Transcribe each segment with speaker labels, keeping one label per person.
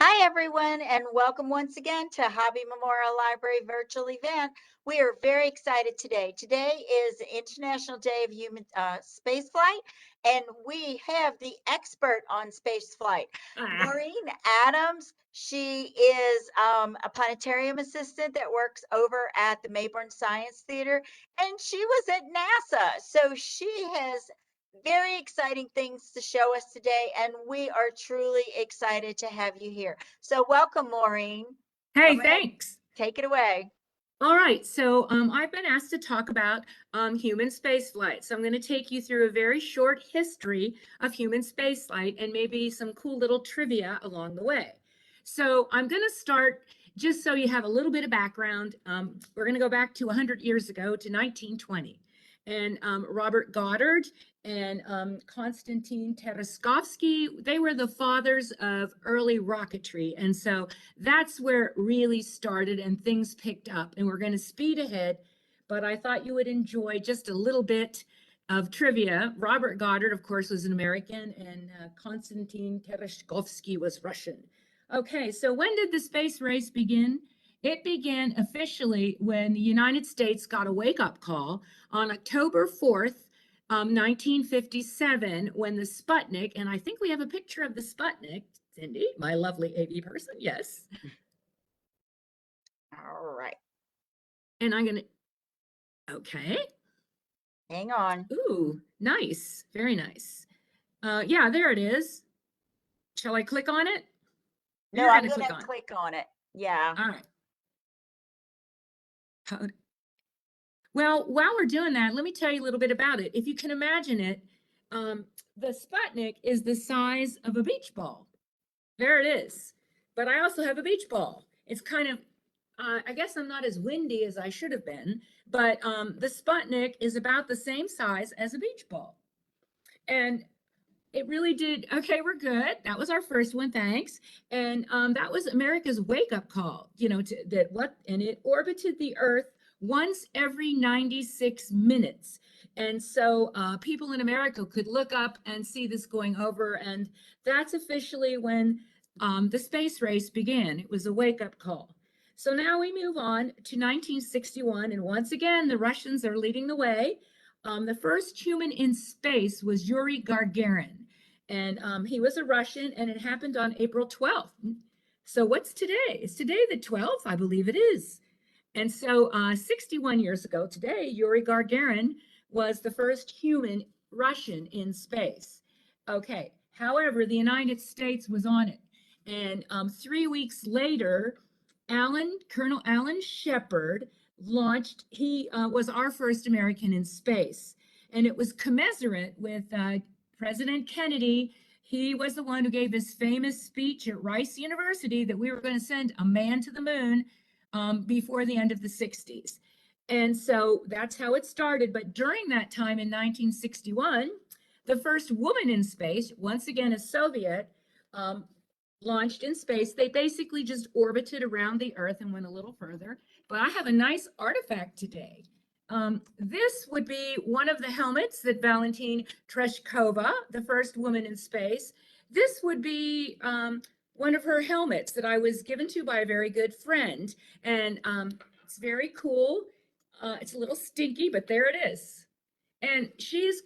Speaker 1: Hi, everyone, and welcome once again to Hobby Memorial Library virtual event. We are very excited today. Today is International Day of Human Spaceflight, and we have the expert on spaceflight,
Speaker 2: Ah,
Speaker 1: Maureen Adams. She is a planetarium assistant that works over at the Mayborn Science Theater, and she was at NASA. So she has very exciting things to show us today, and we are truly excited to have you here. So, welcome, Maureen. Go
Speaker 2: hey,
Speaker 1: ahead,
Speaker 2: thanks.
Speaker 1: take it away.
Speaker 2: All right, so I've been asked to talk about human spaceflight. So I'm going to take you through a very short history of human spaceflight and maybe some cool little trivia along the way. So I'm going to start just so you have a little bit of background. We're going to go back to 100 years ago to 1920. And Robert Goddard and Konstantin Tereshkovsky, they were the fathers of early rocketry. And so that's where it really started and things picked up. And we're going to speed ahead, but I thought you would enjoy just a little bit of trivia. Robert Goddard, of course, was an American, and Konstantin Tereshkovsky was Russian. Okay, so when did the space race begin? It began officially when the United States got a wake-up call on October 4th, 1957, when the Sputnik, and I think we have a picture of the Sputnik, Cindy, my lovely AV person, yes.
Speaker 1: All right,
Speaker 2: And I'm gonna, okay.
Speaker 1: hang on.
Speaker 2: Ooh, nice, very nice. Yeah, there it is. Shall I click on it?
Speaker 1: No,
Speaker 2: You're
Speaker 1: I'm
Speaker 2: gonna
Speaker 1: going
Speaker 2: click
Speaker 1: to
Speaker 2: on it.
Speaker 1: click on it. Yeah.
Speaker 2: All right. Well, while we're doing that, let me tell you a little bit about it. If you can imagine it, the Sputnik is the size of a beach ball. There it is. But I also have a beach ball. It's kind of, I guess I'm not as windy as I should have been, but the Sputnik is about the same size as a beach ball. And it really did. Okay, we're good. That was our first one. Thanks. And that was America's wake-up call, and it orbited the Earth once every 96 minutes. And so people in America could look up and see this going over. And that's officially when the space race began. It was a wake-up call. So now we move on to 1961. And once again, the Russians are leading the way. The first human in space was Yuri Gagarin. And he was a Russian, and it happened on April 12th. So what's today? Is today the 12th? I believe it is. And so 61 years ago today, Yuri Gagarin was the first human Russian in space. Okay, however, the United States was on it. And 3 weeks later, Colonel Alan Shepard launched, he was our first American in space. And it was commensurate with President Kennedy. He was the one who gave this famous speech at Rice University that we were going to send a man to the moon before the end of the 60s. And so that's how it started. But during that time in 1961, the first woman in space, once again a Soviet, launched in space. They basically just orbited around the Earth and went a little further. But I have a nice artifact today. This would be one of the helmets that Valentin Treshkova, the first woman in space, this would be one of her helmets that I was given to by a very good friend. And it's very cool. It's a little stinky, but there it is. And she is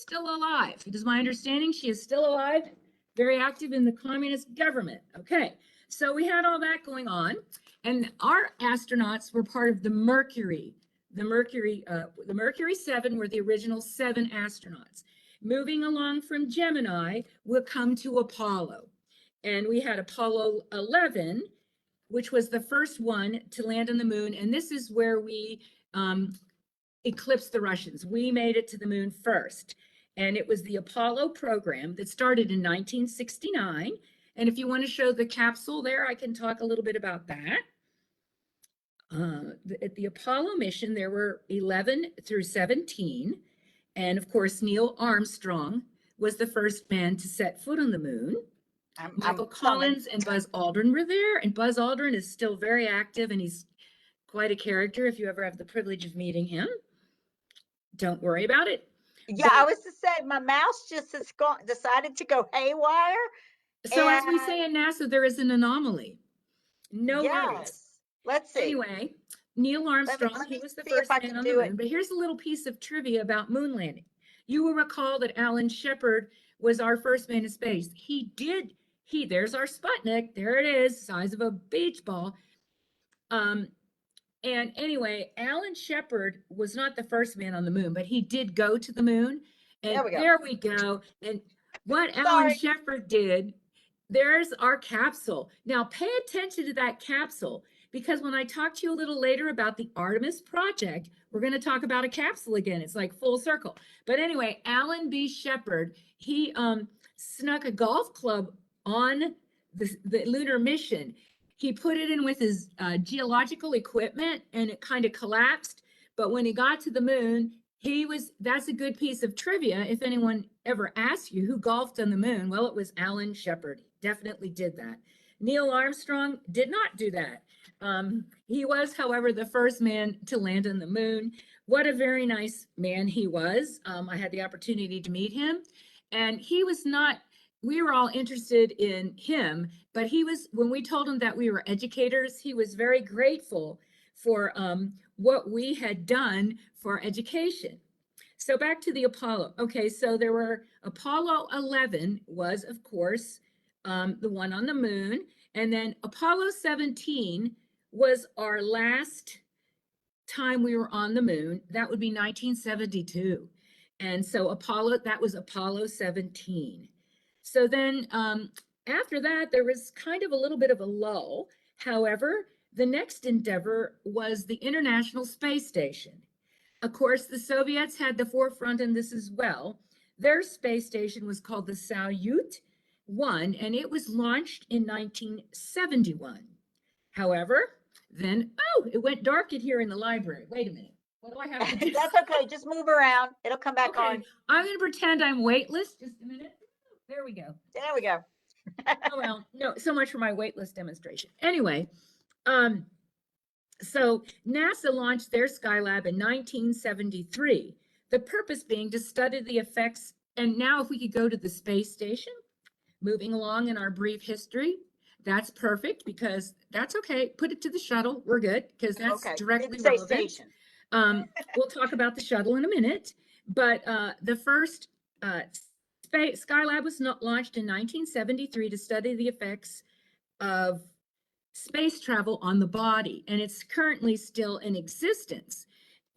Speaker 2: still alive. It is my understanding she is still alive, very active in the communist government. Okay, so we had all that going on. And our astronauts were part of the Mercury. The Mercury 7 were the original 7 astronauts. Moving along from Gemini, we'll come to Apollo. And we had Apollo 11, which was the first one to land on the moon. And this is where we eclipsed the Russians. We made it to the moon first. And it was the Apollo program that started in 1969. And if you want to show the capsule there, I can talk a little bit about that. At the Apollo mission, there were 11 through 17. And of course, Neil Armstrong was the first man to set foot on the moon. Michael Collins and Buzz Aldrin were there. And Buzz Aldrin is still very active, and he's quite a character if you ever have the privilege of meeting him. Don't worry about it.
Speaker 1: Yeah, I was to say my mouse just has decided to go haywire.
Speaker 2: So as we say
Speaker 1: And
Speaker 2: in NASA, there is an anomaly. No worries.
Speaker 1: yes, let's see.
Speaker 2: Anyway, Neil Armstrong,
Speaker 1: Let
Speaker 2: he
Speaker 1: me
Speaker 2: was the
Speaker 1: see if
Speaker 2: first
Speaker 1: I
Speaker 2: man
Speaker 1: can
Speaker 2: on the
Speaker 1: do it.
Speaker 2: moon. But here's a little piece of trivia about moon landing. You will recall that Alan Shepard was our first man in space. There's our Sputnik. There it is, size of a beach ball. And anyway, Alan Shepard was not the first man on the moon, but he did go to the moon. And
Speaker 1: There we go.
Speaker 2: there we go. And what Alan
Speaker 1: Sorry.
Speaker 2: Shepard did, there's our capsule. Now pay attention to that capsule, because when I talk to you a little later about the Artemis project, we're going to talk about a capsule again. It's like full circle. But anyway, Alan B. Shepard, he snuck a golf club on the lunar mission. He put it in with his geological equipment and it kind of collapsed. But when he got to the moon, that's a good piece of trivia. If anyone ever asks you who golfed on the moon, well, it was Alan Shepard. He definitely did that. Neil Armstrong did not do that. He was, however, the first man to land on the moon. What a very nice man he was. I had the opportunity to meet him, and he was not, we were all interested in him, but when we told him that we were educators, he was very grateful for what we had done for education. So back to the Apollo. Okay, so there were Apollo 11 was, of course, the one on the moon. And then Apollo 17 was our last time we were on the moon. That would be 1972. And so that was Apollo 17. So then after that, there was kind of a little bit of a lull. However, the next endeavor was the International Space Station. Of course, the Soviets had the forefront in this as well. Their space station was called the Salyut 1, and it was launched in 1971. However, then, it went dark in here in the library. Wait a minute. What do I have to do?
Speaker 1: That's okay. Just move around. It'll come back on.
Speaker 2: I'm going to pretend I'm weightless. Just a minute. There we go.
Speaker 1: There we go.
Speaker 2: Oh, well, no, so much for my weightless demonstration. Anyway, so NASA launched their Skylab in 1973, the purpose being to study the effects. And now if we could go to the space station, moving along in our brief history, that's perfect, because that's okay. Put it to the shuttle. We're good, because that's
Speaker 1: Okay.
Speaker 2: directly
Speaker 1: Didn't say
Speaker 2: relevant.
Speaker 1: station.
Speaker 2: We'll talk about the shuttle in a minute, but the first Skylab was launched in 1973 to study the effects of space travel on the body, and it's currently still in existence.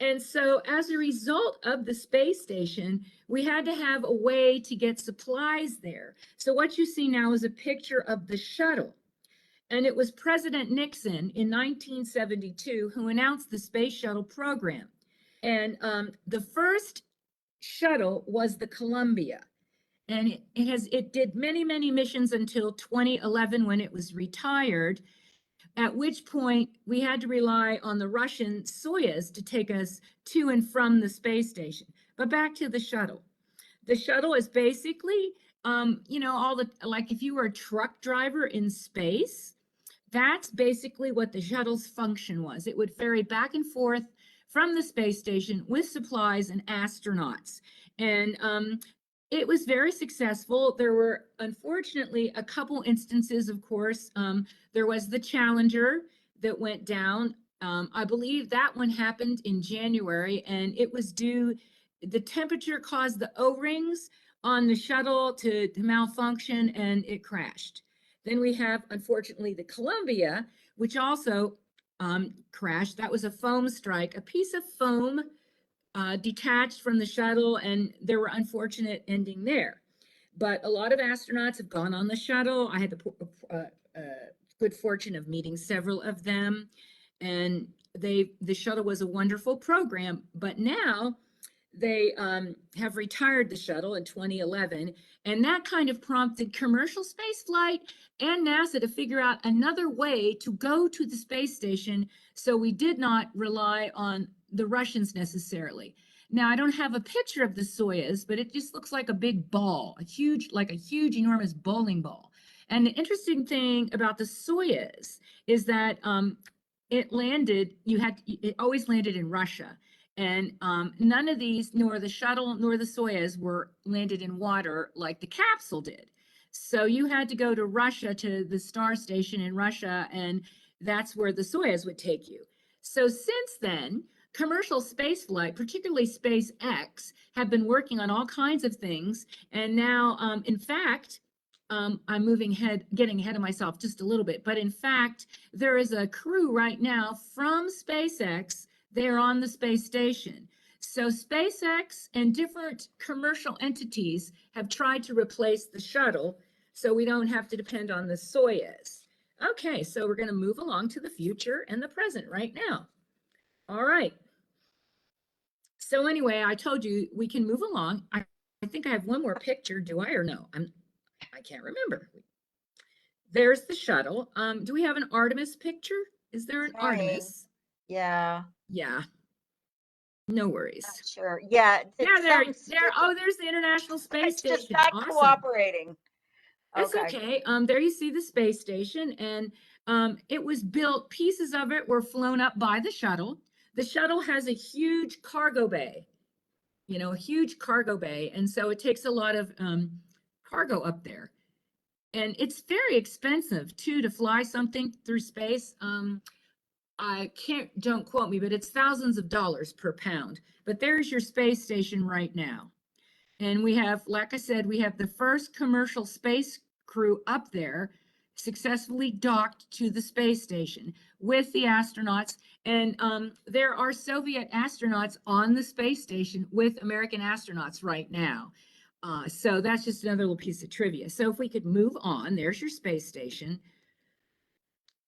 Speaker 2: And so as a result of the space station, we had to have a way to get supplies there. So what you see now is a picture of the shuttle. And it was President Nixon in 1972 who announced the Space Shuttle program. And the first shuttle was the Columbia. And it did many, many missions until 2011, when it was retired, at which point we had to rely on the Russian Soyuz to take us to and from the space station. But back to the shuttle. The shuttle is basically, like if you were a truck driver in space, that's basically what the shuttle's function was. It would ferry back and forth from the space station with supplies and astronauts. And it was very successful. There were, unfortunately, a couple instances, of course. There was the Challenger that went down. I believe that one happened in January, and it was the temperature caused the O-rings on the shuttle to malfunction, and it crashed. Then we have, unfortunately, the Columbia, which also crashed. That was a foam strike, a piece of foam detached from the shuttle, and there were unfortunate ending there. But a lot of astronauts have gone on the shuttle. I had the good fortune of meeting several of them, and the shuttle was a wonderful program. But now they have retired the shuttle in 2011, and that kind of prompted commercial space flight and NASA to figure out another way to go to the space station, so we did not rely on the Russians necessarily. Now, I don't have a picture of the Soyuz, but it just looks like a big ball, like a huge, enormous bowling ball. And the interesting thing about the Soyuz is that it always landed in Russia. And none of these, nor the shuttle nor the Soyuz, were landed in water like the capsule did. So you had to go to Russia, to the star station in Russia, and that's where the Soyuz would take you. So since then, commercial spaceflight, particularly SpaceX, have been working on all kinds of things. And now, in fact, I'm getting ahead of myself just a little bit, but in fact, there is a crew right now from SpaceX. They're on the space station. So SpaceX and different commercial entities have tried to replace the shuttle so we don't have to depend on the Soyuz. Okay, so we're going to move along to the future and the present right now. All right. So anyway, I told you we can move along. I think I have one more picture. Do I or no? I can't remember. There's the shuttle. Do we have an Artemis picture? Is there an Artemis?
Speaker 1: Yeah.
Speaker 2: Yeah. No worries.
Speaker 1: Not sure. Yeah.
Speaker 2: Yeah, there. Oh, there's the International Space Station.
Speaker 1: It's just not
Speaker 2: awesome.
Speaker 1: Cooperating.
Speaker 2: That's okay. There you see the space station, and it was built. Pieces of it were flown up by the shuttle. The shuttle has a huge cargo bay, a huge cargo bay, and so it takes a lot of cargo up there. And it's very expensive too to fly something through space. Don't quote me, but it's thousands of dollars per pound. But there's your space station right now. And we have, like I said, we have the first commercial space crew up there, successfully docked to the space station with the astronauts. And there are Soviet astronauts on the space station with American astronauts right now. So that's just another little piece of trivia. So if we could move on, there's your space station.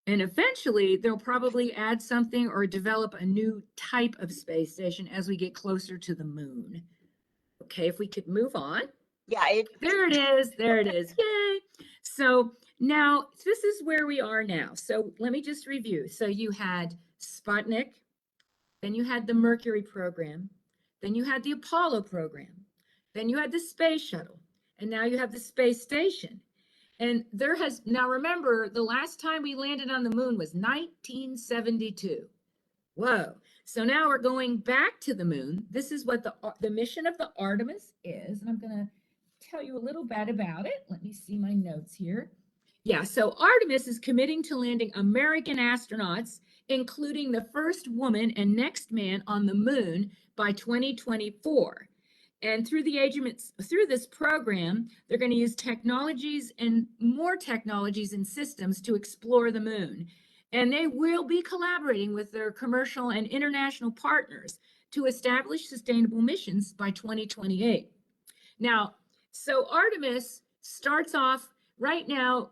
Speaker 2: And eventually they'll probably add something or develop a new type of space station as we get closer to the moon. Okay, if we could move on.
Speaker 1: Yeah.
Speaker 2: There it is. There it is. Yay. So now this is where we are now. So let me just review. So you had Sputnik, then you had the Mercury program, then you had the Apollo program, then you had the space shuttle, and now you have the space station. And now remember, the last time we landed on the moon was 1972. Whoa. So now we're going back to the moon. This is what the mission of the Artemis is. And I'm going to tell you a little bit about it. Let me see my notes here. Yeah, so Artemis is committing to landing American astronauts, including the first woman and next man on the moon by 2024. And through this program, they're going to use technologies and more technologies and systems to explore the moon. And they will be collaborating with their commercial and international partners to establish sustainable missions by 2028. Now, so Artemis starts off right now.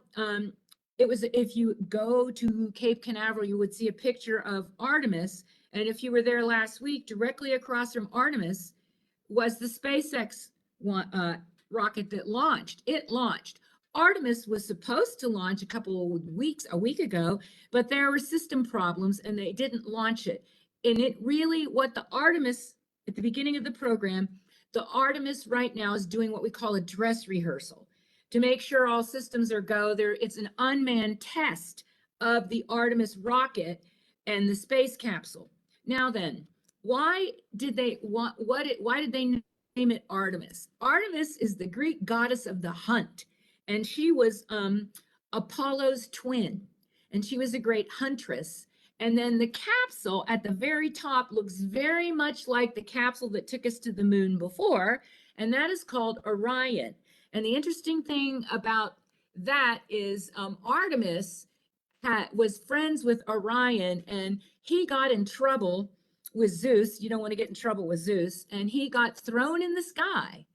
Speaker 2: If you go to Cape Canaveral, you would see a picture of Artemis. And if you were there last week, directly across from Artemis was the SpaceX rocket that launched. It launched. Artemis was supposed to launch a week ago, but there were system problems and they didn't launch it. And what the Artemis, at the beginning of the program, the Artemis right now is doing what we call a dress rehearsal to make sure all systems are go. It's an unmanned test of the Artemis rocket and the space capsule. Now then, why did they name it Artemis? Artemis is the Greek goddess of the hunt, and she was Apollo's twin, and she was a great huntress. And then the capsule at the very top looks very much like the capsule that took us to the moon before, and that is called Orion. And the interesting thing about that is Artemis was friends with Orion, and he got in trouble with Zeus. You don't want to get in trouble with Zeus. And he got thrown in the sky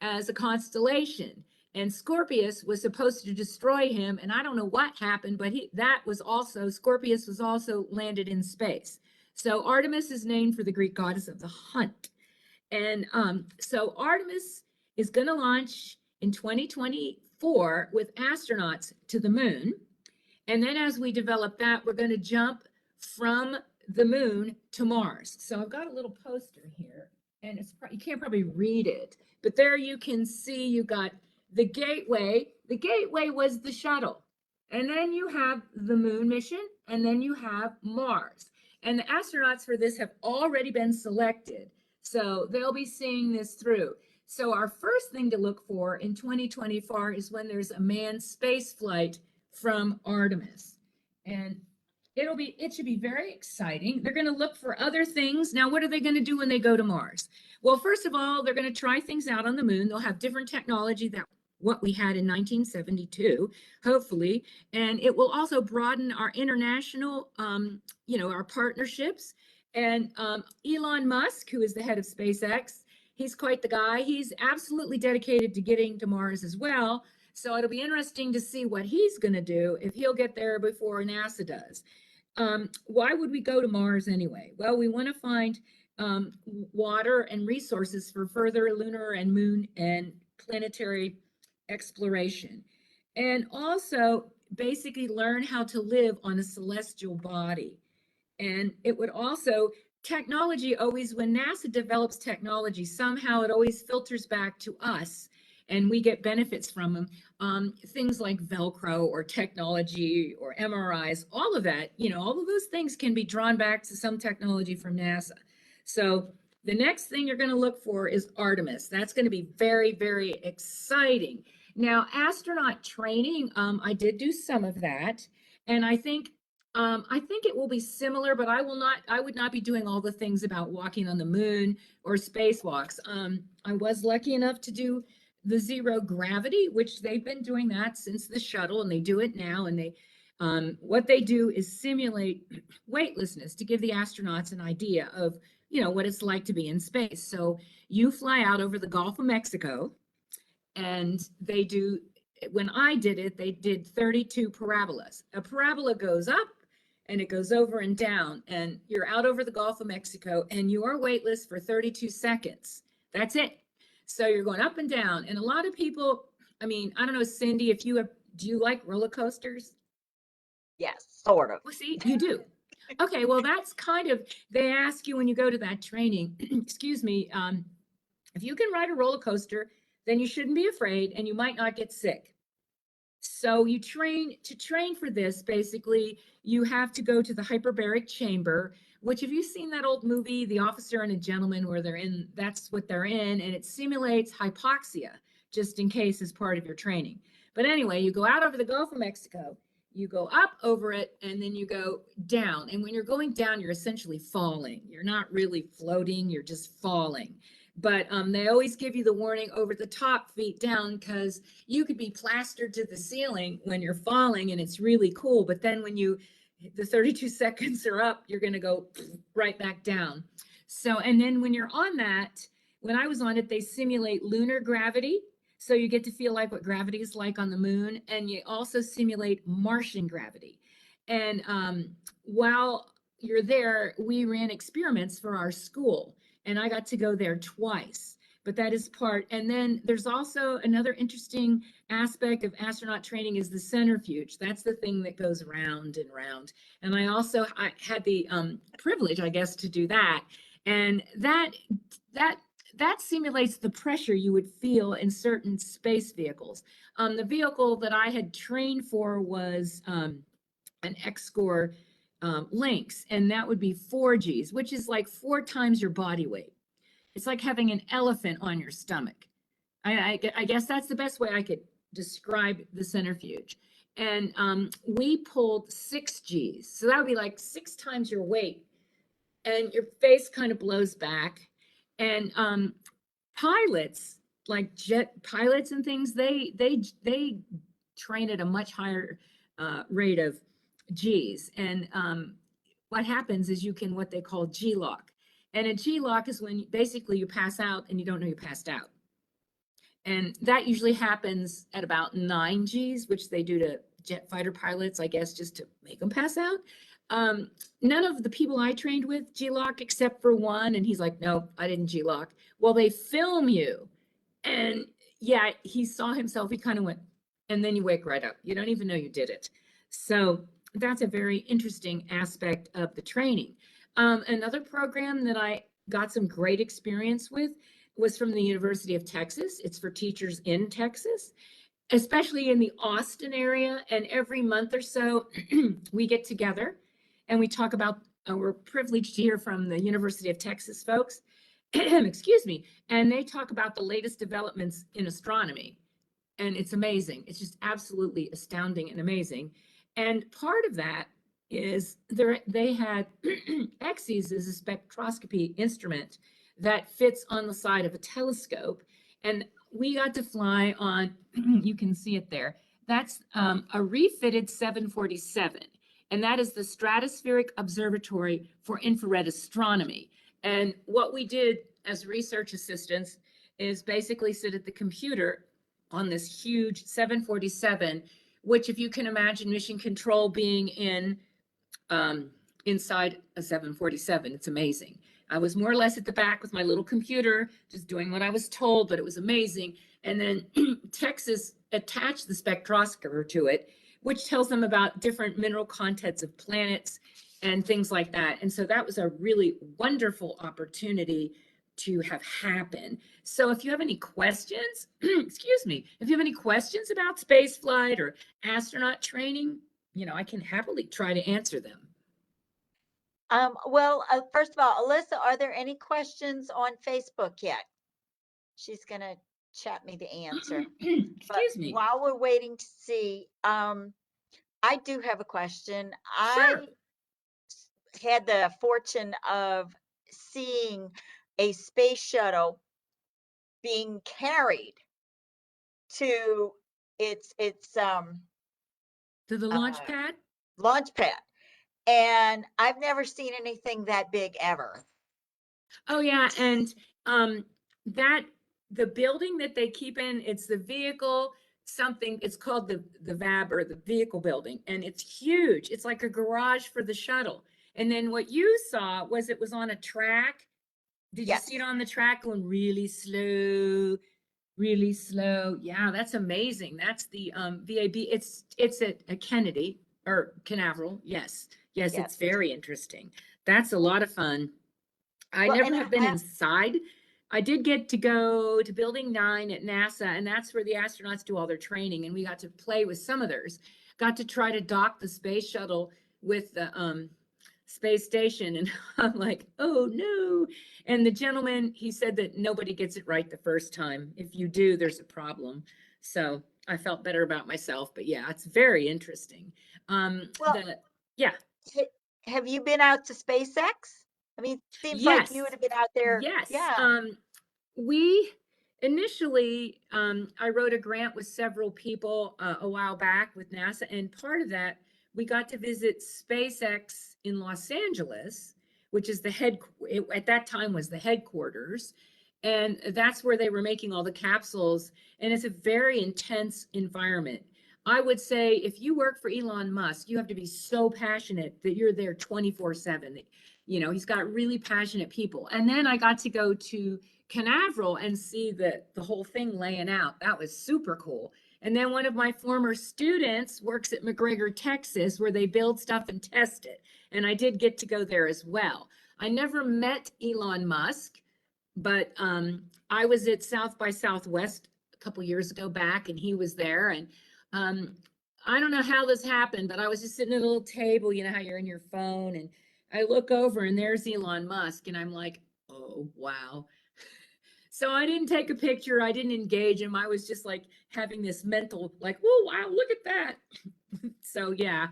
Speaker 2: as a constellation. And Scorpius was supposed to destroy him. And I don't know what happened, but Scorpius was also landed in space. So Artemis is named for the Greek goddess of the hunt. And so Artemis is going to launch in 2024 with astronauts to the moon. And then as we develop that, we're going to jump from the moon to Mars. So I've got a little poster here, and you can't probably read it, but there you can see you got the gateway. The gateway was the shuttle, and then you have the moon mission, and then you have Mars. And the astronauts for this have already been selected, so they'll be seeing this through. So our first thing to look for in 2024 is when there's a manned space flight from Artemis. And it should be very exciting. They're going to look for other things. Now, what are they going to do when they go to Mars? Well, first of all, they're going to try things out on the moon. They'll have different technology that what we had in 1972, hopefully, and it will also broaden our international, our partnerships. And Elon Musk, who is the head of SpaceX, he's quite the guy. He's absolutely dedicated to getting to Mars as well. So it'll be interesting to see what he's going to do if he'll get there before NASA does. Why would we go to Mars anyway? Well, we want to find water and resources for further lunar and moon and planetary exploration, and also basically learn how to live on a celestial body. And it would also, technology always, when NASA develops technology, somehow it always filters back to us and we get benefits from them. Things like Velcro or technology or MRIs, all of that, all of those things can be drawn back to some technology from NASA. So the next thing you're going to look for is Artemis. That's going to be very, very exciting. Now, astronaut training, I did do some of that, and I think it will be similar, but I would not be doing all the things about walking on the moon or spacewalks. I was lucky enough to do the zero gravity, which they've been doing that since the shuttle, and they do it now. And what they do is simulate weightlessness to give the astronauts an idea of, what it's like to be in space. So you fly out over the Gulf of Mexico, and when I did it, they did 32 parabolas. A parabola goes up and it goes over and down, and you're out over the Gulf of Mexico and you are weightless for 32 seconds. That's it. So you're going up and down. And a lot of people, I don't know, Cindy, do you like roller coasters?
Speaker 1: Yes, sort of.
Speaker 2: Well, see, you do. Okay, well, that's they ask you when you go to that training, excuse me, if you can ride a roller coaster, then you shouldn't be afraid and you might not get sick. So to train for this, basically, you have to go to the hyperbaric chamber, which, have you seen that old movie, The Officer and a Gentleman, where that's what they're in, and it simulates hypoxia, just in case as part of your training. But anyway, you go out over the Gulf of Mexico, you go up over it, and then you go down. And when you're going down, you're essentially falling. You're not really floating, you're just falling. But they always give you the warning over the top, feet down, because you could be plastered to the ceiling when you're falling, and it's really cool. But then when the 32 seconds are up, you're going to go right back down. So, and then when you're on that, when I was on it, they simulate lunar gravity. So you get to feel like what gravity is like on the moon. And you also simulate Martian gravity. And while you're there, we ran experiments for our school. And I got to go there twice, but that is part. And then there's also another interesting aspect of astronaut training is the centrifuge. That's the thing that goes round and round. And I had the privilege, I guess, to do that. And that simulates the pressure you would feel in certain space vehicles. The vehicle that I had trained for was an X-Score Lynx, and that would be 4Gs, which is like 4 times your body weight. It's like having an elephant on your stomach. I guess that's the best way I could describe the centrifuge. And we pulled 6Gs, so that would be like 6 times your weight, and your face kind of blows back. And pilots, like jet pilots and things, they train at a much higher rate of G's. And what happens is you can what they call G-lock. And a G-lock is when basically you pass out and you don't know you passed out. And that usually happens at about 9 Gs, which they do to jet fighter pilots, I guess, just to make them pass out. None of the people I trained with G-lock except for one, and he's like, no, I didn't G-lock. Well, they film you. And yeah, he saw himself, he kind of went, and then you wake right up. You don't even know you did it. So that's a very interesting aspect of the training. Another program that I got some great experience with was from the University of Texas. It's for teachers in Texas, especially in the Austin area. And every month or so, we get together and we talk about, we're privileged to hear from the University of Texas folks. excuse me, and they talk about the latest developments in astronomy. And it's amazing. It's just absolutely astounding and amazing. And part of that is they had XES is a spectroscopy instrument that fits on the side of a telescope. And we got to fly on, you can see it there. That's a refitted 747. And that is the Stratospheric Observatory for Infrared Astronomy. And what we did as research assistants is basically sit at the computer on this huge 747, which, if you can imagine mission control being inside a 747, it's amazing. I was more or less at the back with my little computer, just doing what I was told, but it was amazing. And then Texas attached the spectroscoper to it, which tells them about different mineral contents of planets and things like that. And so that was a really wonderful opportunity to have happen. So if you have any questions, excuse me, if you have any questions about space flight or astronaut training, I can happily try to answer them.
Speaker 1: Well, first of all, Alyssa, are there any questions on Facebook yet? She's going to chat me the answer.
Speaker 2: Excuse me.
Speaker 1: While we're waiting to see, I do have a question.
Speaker 2: Sure.
Speaker 1: I had the fortune of seeing a space shuttle being carried to its
Speaker 2: To the launch pad?
Speaker 1: launch pad, and I've never seen anything that big ever.
Speaker 2: Oh yeah, and that the building that they keep in, it's the vehicle something, it's called the VAB, or the vehicle building, and it's huge. It's like a garage for the shuttle. And then what you saw was it was on a track. Did you see it on the track going really slow, really slow? Yeah, that's amazing. That's the VAB. It's at a Kennedy or Canaveral. Yes. Yes, it's very interesting. That's a lot of fun. I
Speaker 1: Well,
Speaker 2: never
Speaker 1: and
Speaker 2: have been inside. I did get to go to Building 9 at NASA, and that's where the astronauts do all their training. And we got to play with some of theirs. Got to try to dock the space shuttle with the space station, and I'm like, oh no. And the gentleman, he said that nobody gets it right the first time. If you do, there's a problem. So I felt better about myself. But yeah, it's very interesting. Yeah.
Speaker 1: Have you been out to SpaceX? I mean, it seems like you would have been out there.
Speaker 2: Yes.
Speaker 1: Yeah.
Speaker 2: We initially, I wrote a grant with several people a while back with NASA, and part of that, we got to visit SpaceX in Los Angeles, which is at that time was the headquarters. And that's where they were making all the capsules. And it's a very intense environment. I would say if you work for Elon Musk, you have to be so passionate that you're there 24/7. He's got really passionate people. And then I got to go to Canaveral and see the whole thing laying out. That was super cool. And then one of my former students works at McGregor, Texas, where they build stuff and test it. And I did get to go there as well. I never met Elon Musk, but I was at South by Southwest a couple years ago back, and he was there. And I don't know how this happened, but I was just sitting at a little table, how you're in your phone, and I look over and there's Elon Musk, and I'm like, oh, wow. So I didn't take a picture. I didn't engage him. I was just like having this mental, like, whoa, wow, look at that. So yeah.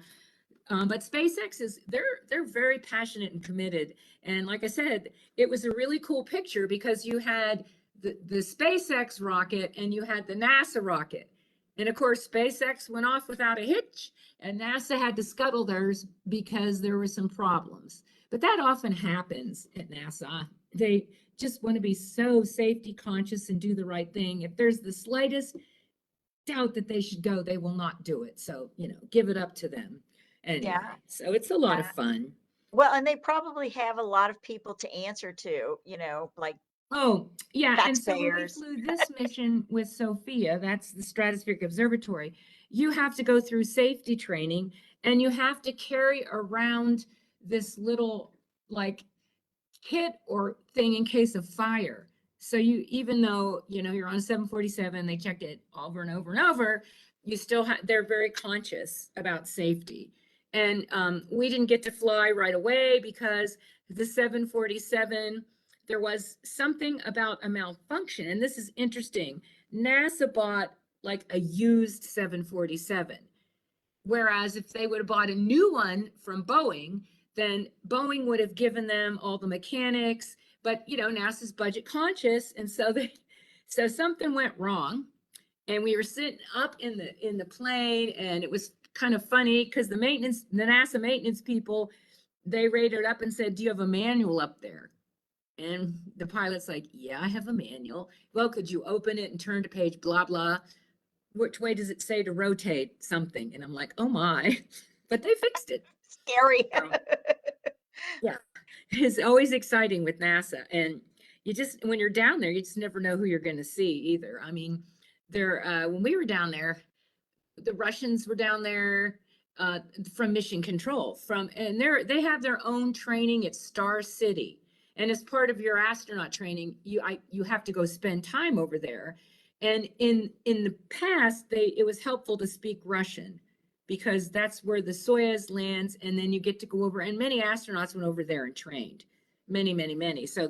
Speaker 2: But SpaceX they're very passionate and committed. And like I said, it was a really cool picture because you had the SpaceX rocket and you had the NASA rocket. And of course, SpaceX went off without a hitch, and NASA had to scuttle theirs because there were some problems. But that often happens at NASA. They just want to be so safety conscious and do the right thing. If there's the slightest doubt that they should go, they will not do it. So, give it up to them. Anyway, so it's a lot of fun.
Speaker 1: Well, and they probably have a lot of people to answer to, like,
Speaker 2: oh, yeah. And so when we
Speaker 1: taxpayers.
Speaker 2: flew this mission with Sophia, that's the Stratospheric Observatory, you have to go through safety training, and you have to carry around this little like kit or thing in case of fire. So even though, you're on a 747, they checked it over and over and over, you still they're very conscious about safety. And we didn't get to fly right away because the 747 there was something about a malfunction. And this is interesting. NASA bought like a used 747. Whereas if they would have bought a new one from Boeing, then Boeing would have given them all the mechanics. But NASA's budget conscious, and so something went wrong, and we were sitting up in the plane, and it was kind of funny because the NASA maintenance people, they rated up and said, "Do you have a manual up there?" And the pilot's like, "Yeah, I have a manual." "Well, could you open it and turn to page blah blah? Which way does it say to rotate something?" And I'm like, "Oh my," but they fixed it.
Speaker 1: Scary.
Speaker 2: So, yeah, it's always exciting with NASA. And when you're down there, you just never know who you're going to see either. I mean, when we were down there, the Russians were down there from Mission Control, and they have their own training at Star City. And as part of your astronaut training, you have to go spend time over there. And in the past, it was helpful to speak Russian, because that's where the Soyuz lands, and then you get to go over. And many astronauts went over there and trained, many. So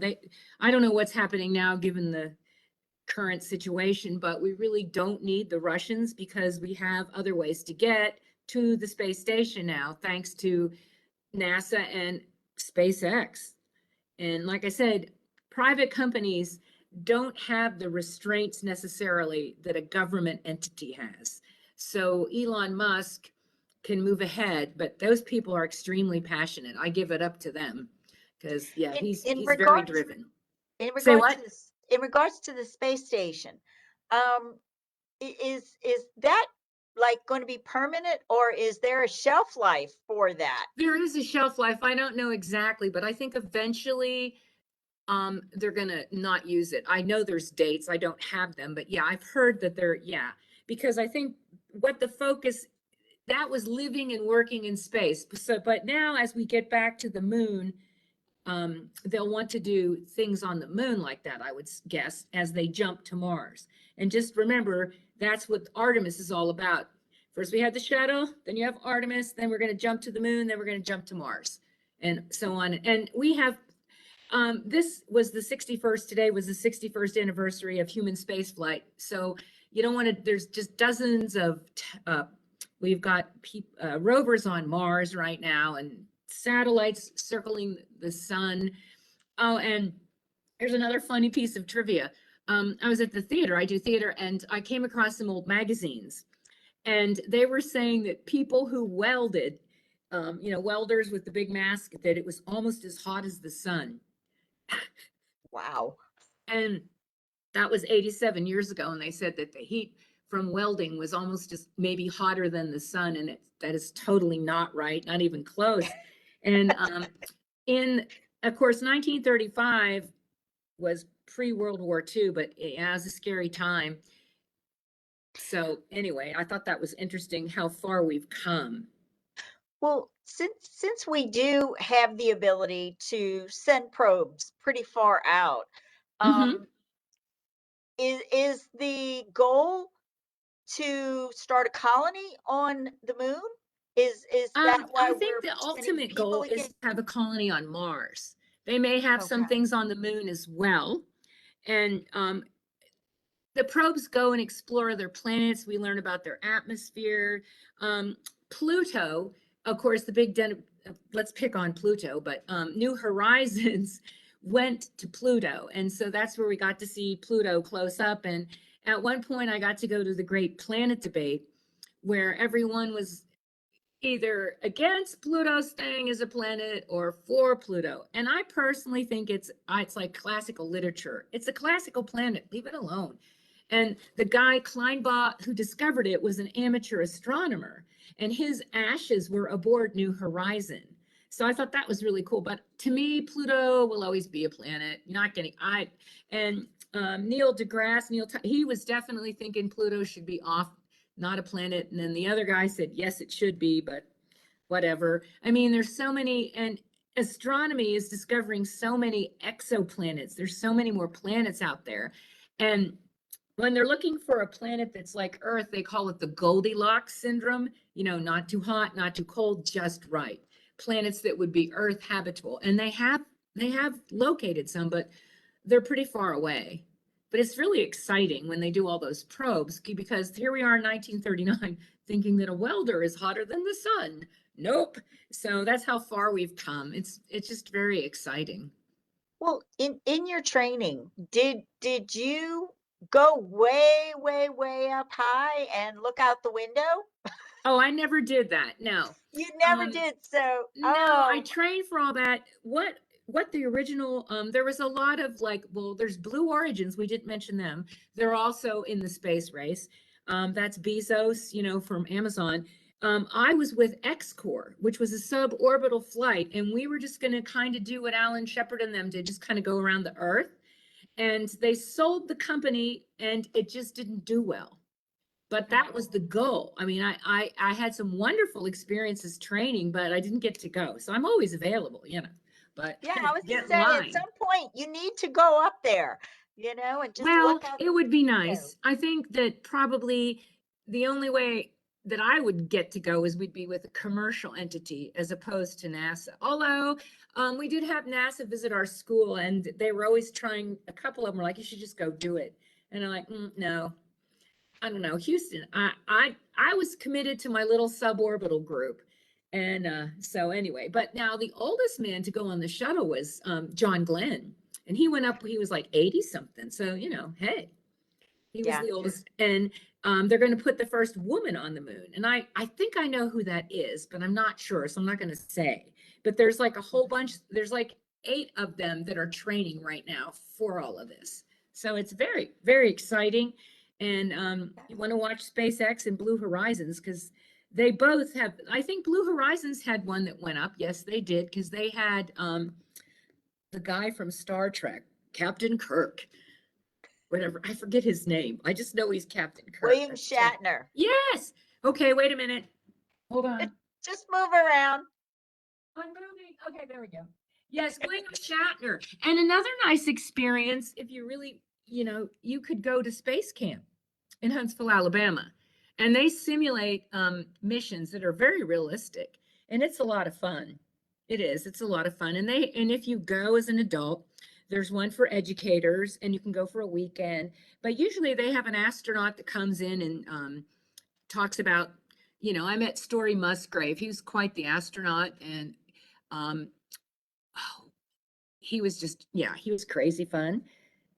Speaker 2: I don't know what's happening now given the current situation, but we really don't need the Russians because we have other ways to get to the space station now, thanks to NASA and SpaceX. And like I said, private companies don't have the restraints necessarily that a government entity has. So Elon Musk can move ahead, but those people are extremely passionate. I give it up to them because he's very driven.
Speaker 1: In
Speaker 2: Say
Speaker 1: regards
Speaker 2: what?
Speaker 1: to this, in regards to the space station, is that like going to be permanent, or is there a shelf life for that?
Speaker 2: There is a shelf life. I don't know exactly, but I think eventually they're gonna not use it. I know there's dates. I don't have them, but yeah, I've heard that because I think what the focus that was living and working in space. So, but now as we get back to the moon, they'll want to do things on the moon like that, I would guess, as they jump to Mars. And just remember, that's what Artemis is all about. First we had the shuttle, then you have Artemis, then we're going to jump to the moon, then we're going to jump to Mars, and so on. And we have, this was the 61st, today was the 61st anniversary of human spaceflight. So you don't want to, there's just dozens of, we've got rovers on Mars right now, and satellites circling the sun. Oh, and here's another funny piece of trivia. I was at the theater, I do theater, and I came across some old magazines, and they were saying that people who welded, welders with the big mask, that it was almost as hot as the sun.
Speaker 1: Wow.
Speaker 2: And that was 87 years ago, and they said that the heat from welding was almost just maybe hotter than the sun, and that is totally not right, not even close. And of course, 1935 was pre-World War II, but it was a scary time. So anyway, I thought that was interesting how far we've come.
Speaker 1: Well, since we do have the ability to send probes pretty far out, is the goal to start a colony on the moon? Is that why
Speaker 2: I think
Speaker 1: we're
Speaker 2: the
Speaker 1: sending
Speaker 2: ultimate
Speaker 1: people
Speaker 2: goal
Speaker 1: again?
Speaker 2: is to have a colony on Mars. They may have some
Speaker 1: Okay.
Speaker 2: things on the moon as well. And the probes go and explore other planets. We learn about their atmosphere. Pluto, of course, the big let's pick on Pluto, but New Horizons went to Pluto. And so that's where we got to see Pluto close up. And at one point I got to go to the Great Planet Debate, where everyone was either against Pluto staying as a planet or for Pluto. And I personally think it's like classical literature. It's a classical planet, leave it alone. And the guy Kleinbach who discovered it was an amateur astronomer, and his ashes were aboard New Horizon. So I thought that was really cool. But to me, Pluto will always be a planet. You're not getting, Neil deGrasse, he was definitely thinking Pluto should be off, not a planet. And then the other guy said, yes, it should be, but whatever. I mean, there's so many, and astronomy is discovering so many exoplanets. There's so many more planets out there. And when they're looking for a planet that's like Earth, they call it the Goldilocks syndrome, not too hot, not too cold, just right. Planets that would be Earth habitable. And they have They have located some, but they're pretty far away. But it's really exciting when they do all those probes because here we are in 1939 thinking that a welder is hotter than the sun. Nope. So that's how far we've come. It's just very exciting.
Speaker 1: Well, in your training, did you go way, way, way up high and look out the window?
Speaker 2: Oh, I never did that. No.
Speaker 1: You never
Speaker 2: Um,
Speaker 1: did. So,
Speaker 2: No, I
Speaker 1: oh,
Speaker 2: trained for all that. What the original there was a lot of like, well, there's Blue Origins, we didn't mention them. They're also in the space race. That's Bezos, from Amazon. I was with X-Corps, which was a suborbital flight, and we were just going to kind of do what Alan Shepard and them did, just kind of go around the Earth. And they sold the company, and it just didn't do well, but that was the goal. I mean, I had some wonderful experiences training, but I didn't get to go. So I'm always available. But
Speaker 1: yeah, I was
Speaker 2: get
Speaker 1: gonna
Speaker 2: in
Speaker 1: say at
Speaker 2: line.
Speaker 1: some point you need to go up there, and just
Speaker 2: Well,
Speaker 1: look out
Speaker 2: it would be
Speaker 1: the window.
Speaker 2: nice. I think that probably the only way that I would get to go is we'd be with a commercial entity as opposed to NASA. Although we did have NASA visit our school, and they were always trying. A couple of them were like, "You should just go do it," and I'm like, "No, I don't know, Houston. I was committed to my little suborbital group." And so anyway, but now the oldest man to go on the shuttle was John Glenn. And he went up, he was like 80 something. So, hey, he was
Speaker 1: Yeah.
Speaker 2: the oldest. And they're going to put the first woman on the moon. And I think I know who that is, but I'm not sure. So I'm not going to say. But there's like a whole bunch, there's like 8 of them that are training right now for all of this. So it's very, very exciting. And you want to watch SpaceX and Blue Horizons because they both have, I think Blue Horizons had one that went up. Yes, they did, because they had the guy from Star Trek, Captain Kirk, whatever. I forget his name. I just know he's Captain Kirk.
Speaker 1: William Shatner.
Speaker 2: Yes. Okay, wait a minute. Hold on.
Speaker 1: Just move around.
Speaker 2: I'm moving. Okay, there we go. Yes, William Shatner. And another nice experience, if you really, you could go to space camp in Huntsville, Alabama, and they simulate missions that are very realistic, and it's a lot of fun. It is. It's a lot of fun, and if you go as an adult, there's one for educators, and you can go for a weekend. But usually they have an astronaut that comes in and talks about. I met Story Musgrave. He was quite the astronaut, and um, oh, he was just, yeah, he was crazy fun.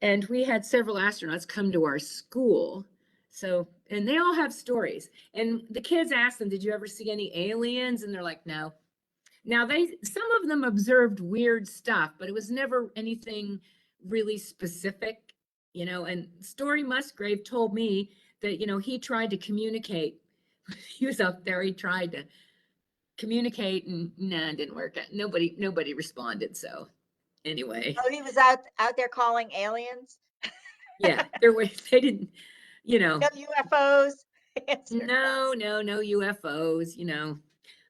Speaker 2: And we had several astronauts come to our school. So, and they all have stories. And the kids asked them, "Did you ever see any aliens?" And they're like, "No." Now some of them observed weird stuff, but it was never anything really specific, and Story Musgrave told me that, he tried to communicate. He was up there, he tried to communicate, and nah, it didn't work. Nobody responded. So anyway,
Speaker 1: Oh, he was out there calling aliens.
Speaker 2: yeah, they didn't, you know,
Speaker 1: No UFOs. Answer.
Speaker 2: no UFOs,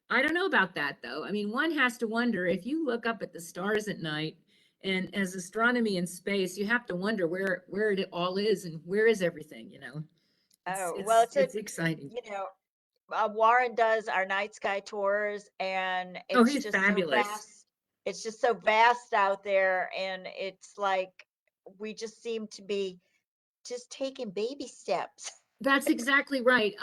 Speaker 2: I don't know about that though. I mean, one has to wonder if you look up at the stars at night, and as astronomy and space, you have to wonder where it all is and where is everything, It's
Speaker 1: Oh, well,
Speaker 2: it's it's exciting.
Speaker 1: you know, Warren does our night sky tours, and
Speaker 2: Oh,
Speaker 1: it's
Speaker 2: he's
Speaker 1: just so
Speaker 2: fabulous.
Speaker 1: vast. It's just so vast out there, and it's like we just seem to be just taking baby steps.
Speaker 2: That's exactly right.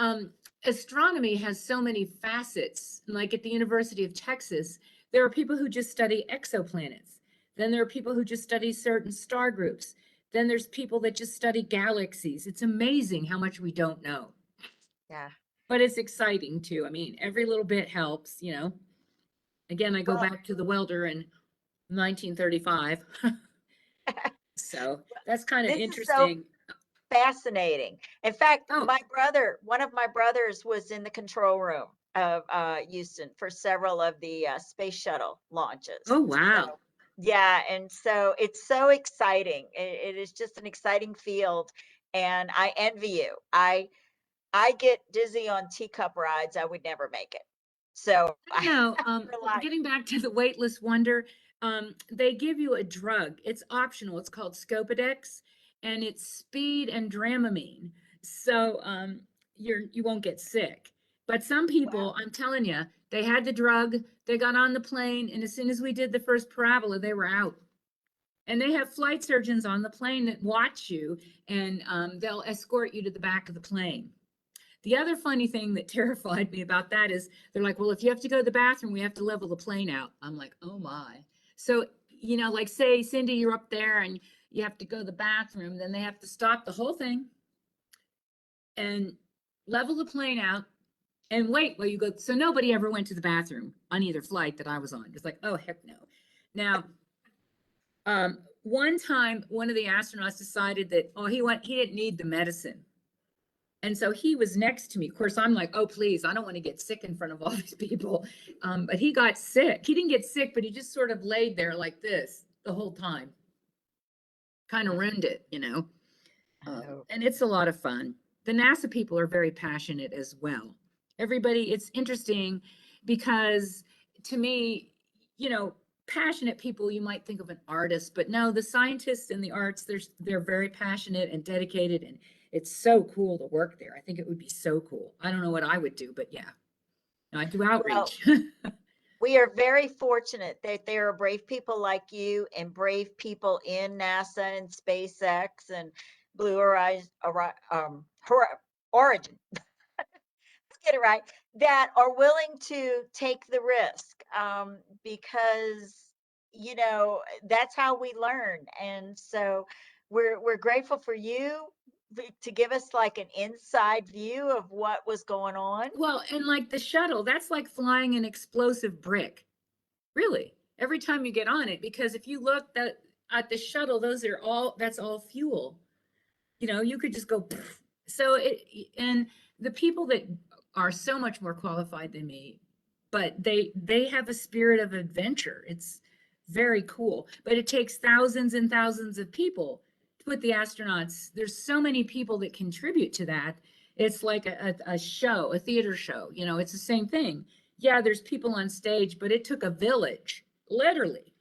Speaker 2: Astronomy has so many facets. Like at the University of Texas, there are people who just study exoplanets. Then there are people who just study certain star groups. Then there's people that just study galaxies. It's amazing how much we don't know,
Speaker 1: Yeah.
Speaker 2: but it's exciting too. I mean, every little bit helps. Again, I go
Speaker 1: Well,
Speaker 2: back to the welder in 1935. So that's kind of
Speaker 1: this is so
Speaker 2: interesting.
Speaker 1: fascinating. In fact,
Speaker 2: Oh,
Speaker 1: one of my brothers was in the control room of Houston for several of the space shuttle launches.
Speaker 2: oh,
Speaker 1: So,
Speaker 2: wow.
Speaker 1: yeah, and so it's so exciting. It is just an exciting field, and I envy you. I get dizzy on teacup rides. I would never make it. So I
Speaker 2: No,
Speaker 1: rely.
Speaker 2: getting back to the weightless wonder, they give you a drug. It's optional. It's called Scopodex, and it's speed and Dramamine. So you won't get sick. But some
Speaker 1: Wow.
Speaker 2: people, I'm telling you, They had the drug, they got on the plane, and as soon as we did the first parabola, they were out. And they have flight surgeons on the plane that watch you, and they'll escort you to the back of the plane. The other funny thing that terrified me about that is they're like, well, if you have to go to the bathroom, we have to level the plane out. I'm like, oh my. So, you know, like say, Cindy, you're up there and you have to go to the bathroom, then they have to stop the whole thing and level the plane out and wait while you go. So nobody ever went to the bathroom on either flight that I was on. It's like, oh, heck no. Now, one time, one of the astronauts decided that, oh, he didn't need the medicine. And so he was next to me. Of course, I'm like, oh, please, I don't want to get sick in front of all these people. But he got sick. He didn't get sick, but he just sort of laid there like this the whole time. Kind of ruined it, you know. And it's a lot of fun. The NASA people are very passionate as well. Everybody, it's interesting because to me, you know, passionate people, you might think of an artist, but no, the scientists and the arts, they're very passionate and dedicated, and it's so cool to work there. I think it would be so cool. I don't know what I would do, but yeah, I do outreach.
Speaker 1: Well, we are very fortunate that there are brave people like you and brave people in NASA and SpaceX and Blue Horizon, Origin. Let's get it right. That are willing to take the risk because you know that's how we learn, and so we're grateful for you to give us like an inside view of what was going on.
Speaker 2: Well, and like the shuttle, that's like flying an explosive brick. Really, every time you get on it, because if you look at the shuttle, that's all fuel. You know, you could just go. Poof. So and the people that are so much more qualified than me, but they have a spirit of adventure. It's very cool, but it takes thousands and thousands of people to put the astronauts. There's so many people that contribute to that. It's like a show, a theater show. You know, it's the same thing. Yeah, there's people on stage, but it took a village, literally.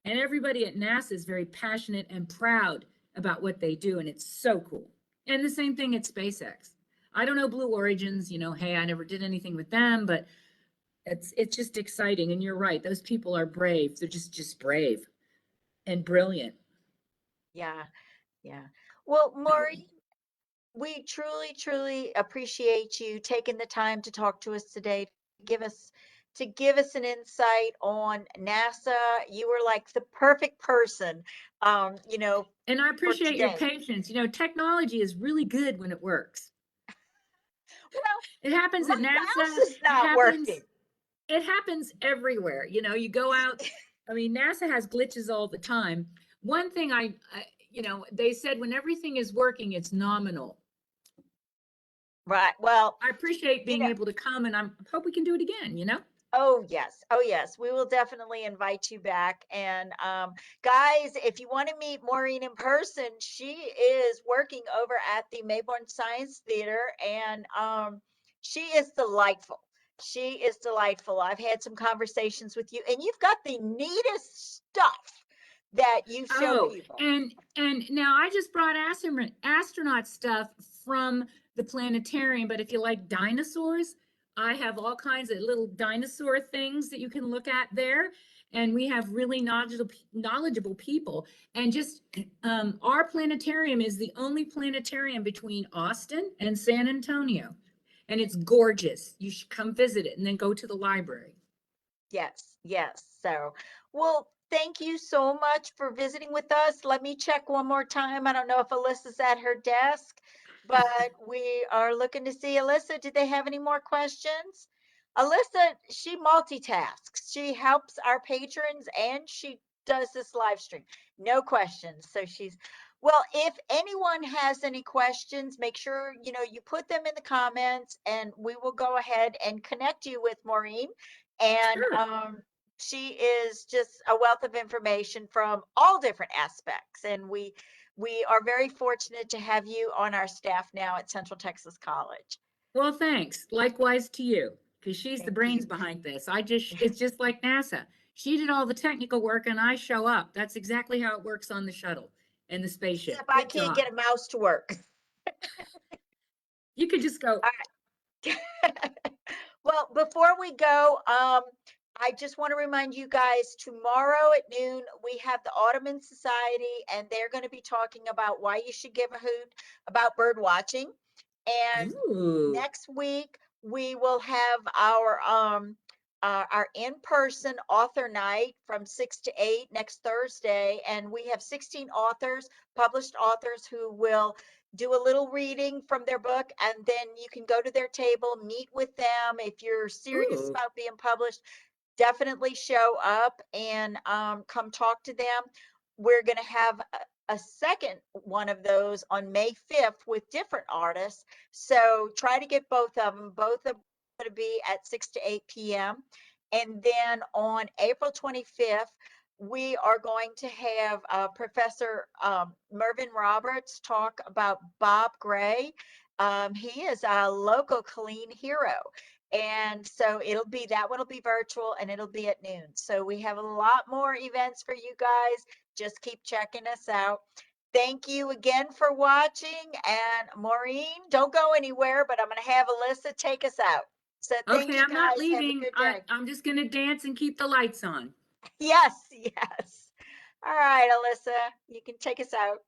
Speaker 2: And everybody at NASA is very passionate and proud about what they do, and it's so cool. And the same thing at SpaceX. I don't know Blue Origins, you know, hey, I never did anything with them, but it's just exciting. And you're right, those people are brave. They're just brave and brilliant.
Speaker 1: Yeah, yeah. Well, Maureen, we truly, truly appreciate you taking the time to talk to us today, to give us an insight on NASA. You were like the perfect person, you know,
Speaker 2: And I
Speaker 1: for
Speaker 2: appreciate your
Speaker 1: today.
Speaker 2: patience. You know, technology is really good when it works.
Speaker 1: Well,
Speaker 2: It happens
Speaker 1: my
Speaker 2: at
Speaker 1: mouse
Speaker 2: NASA.
Speaker 1: is not working.
Speaker 2: It happens everywhere. You know, you go out, I mean, NASA has glitches all the time. One thing you know, they said when everything is working, it's nominal.
Speaker 1: Right. Well,
Speaker 2: I appreciate
Speaker 1: you
Speaker 2: being
Speaker 1: know,
Speaker 2: able to come, and I hope we can do it again, you know?
Speaker 1: oh yes, oh yes, we will definitely invite you back. And guys, if you want to meet Maureen in person, she is working over at the Mayborn Science Theater, and she is delightful. She is delightful. I've had some conversations with you, and you've got the neatest stuff that you show
Speaker 2: Oh,
Speaker 1: people.
Speaker 2: and now I just brought astronaut stuff from the planetarium, but if you like dinosaurs, I have all kinds of little dinosaur things that you can look at there. And we have really knowledgeable people. And just our planetarium is the only planetarium between Austin and San Antonio. And it's gorgeous. You should come visit it and then go to the library.
Speaker 1: Yes, yes. So, well, thank you so much for visiting with us. Let me check one more time. I don't know if Alyssa's at her desk, but we are looking to see Alyssa. Did they have any more questions? Alyssa, she multitasks. She helps our patrons and she does this live stream. No questions. So well, if anyone has any questions, make sure, you know, you put them in the comments and we will go ahead and connect you with Maureen. And
Speaker 2: Sure.
Speaker 1: she is just a wealth of information from all different aspects. And we are very fortunate to have you on our staff now at Central Texas College.
Speaker 2: Well, thanks. Likewise to you, because she's the
Speaker 1: Thank
Speaker 2: brains
Speaker 1: you.
Speaker 2: behind this. It's just like NASA. She did all the technical work and I show up. That's exactly how it works on the shuttle and the spaceship.
Speaker 1: Except I
Speaker 2: Good
Speaker 1: can't
Speaker 2: job.
Speaker 1: get a mouse to work.
Speaker 2: You could just go,
Speaker 1: All right. Well, before we go, I just want to remind you guys tomorrow at noon, we have the Ottoman Society, and they're going to be talking about why you should give a hoot about bird watching. And
Speaker 2: Ooh,
Speaker 1: next week, we will have our in-person author night from 6 to 8 next Thursday. And we have 16 authors, published authors, who will do a little reading from their book, and then you can go to their table, meet with them. If you're serious
Speaker 2: ooh,
Speaker 1: about being published, definitely show up and come talk to them. We're going to have a second one of those on May 5th with different artists. So try to get both of them. Both are going to be at 6 to 8 p.m. And then on April 25th, we are going to have Professor Mervyn Roberts talk about Bob Gray. He is a local clean hero. And so that one will be virtual, and it'll be at noon. So we have a lot more events for you guys. Just keep checking us out. Thank you again for watching. And Maureen, don't go anywhere, but I'm going to have Alyssa take us out. So thank
Speaker 2: okay,
Speaker 1: you
Speaker 2: I'm not
Speaker 1: guys. Have a
Speaker 2: leaving.
Speaker 1: good day.
Speaker 2: I'm just gonna dance and keep the lights on.
Speaker 1: Yes, yes. All right, Alyssa, you can take us out.